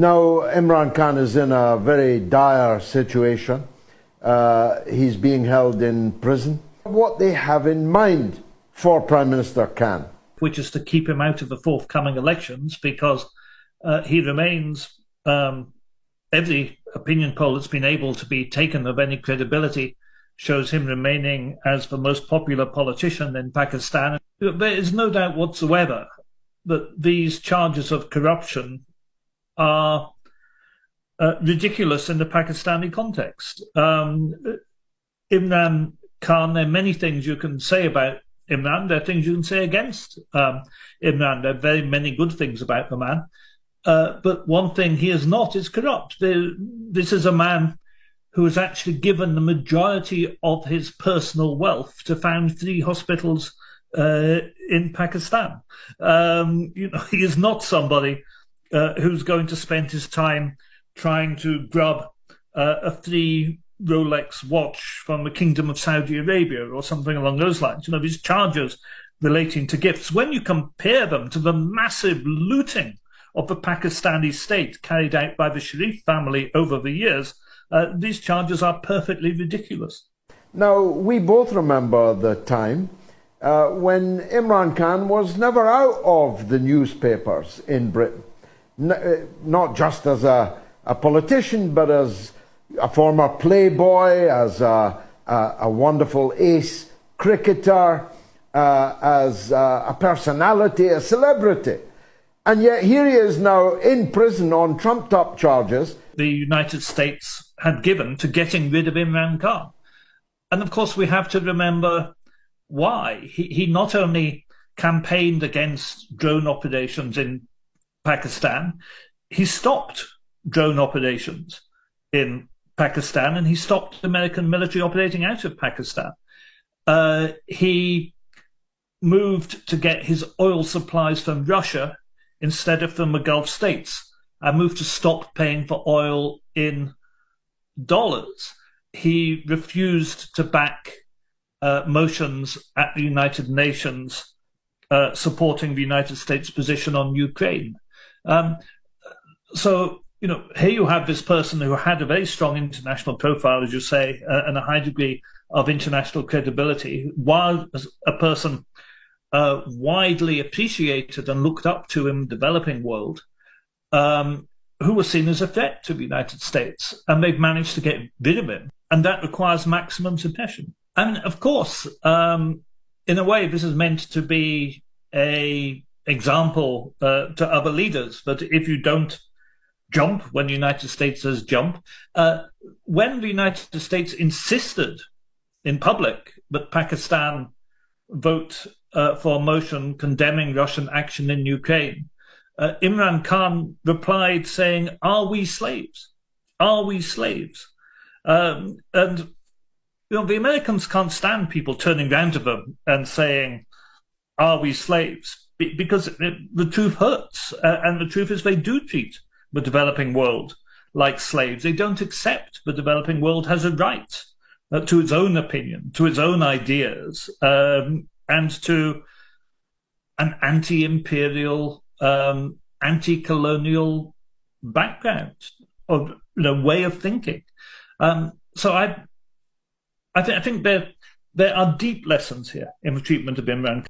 Now, Imran Khan is in a very dire situation. He's being held in prison. What they have in mind for Prime Minister Khan? Which is to keep him out of the forthcoming elections, because he remains, every opinion poll that's been able to be taken of any credibility shows him remaining as the most popular politician in Pakistan. There is no doubt whatsoever that these charges of corruption are ridiculous in the Pakistani context. Imran Khan, there are many things you can say about Imran. There are things you can say against Imran. There are very many good things about the man. But one thing he is not is corrupt. This is a man who has actually given the majority of his personal wealth to found 3 hospitals in Pakistan. He is not somebody who's going to spend his time trying to grab a 3 Rolex watch from the Kingdom of Saudi Arabia or something along those lines. These charges relating to gifts, when you compare them to the massive looting of the Pakistani state carried out by the Sharif family over the years, these charges are perfectly ridiculous. Now, we both remember the time when Imran Khan was never out of the newspapers in Britain, not just as a politician, but as a former playboy, as a wonderful ace cricketer, as a personality, a celebrity. And yet here he is now in prison on trumped-up charges. The United States had given to getting rid of Imran Khan. And of course we have to remember why. He not only campaigned against drone operations in Pakistan, he stopped drone operations in Pakistan, and he stopped American military operating out of Pakistan. He moved to get his oil supplies from Russia instead of from the Gulf states, and moved to stop paying for oil in dollars. He refused to back motions at the United Nations supporting the United States position on Ukraine. So, here you have this person who had a very strong international profile, as you say, and a high degree of international credibility, while as a person widely appreciated and looked up to in the developing world, who was seen as a threat to the United States, and they've managed to get rid of him. And that requires maximum suppression. And of course, in a way, this is meant to be an example to other leaders, that if you don't jump when the United States says jump, when the United States insisted in public that Pakistan vote for a motion condemning Russian action in Ukraine, Imran Khan replied saying, "Are we slaves? Are we slaves?" And the Americans can't stand people turning around to them and saying, "Are we slaves?" Because the truth hurts, and the truth is they do treat the developing world like slaves. They don't accept the developing world has a right to its own opinion, to its own ideas, and to an anti-imperial, anti-colonial background or way of thinking. So I think there are deep lessons here in the treatment of Imran Khan.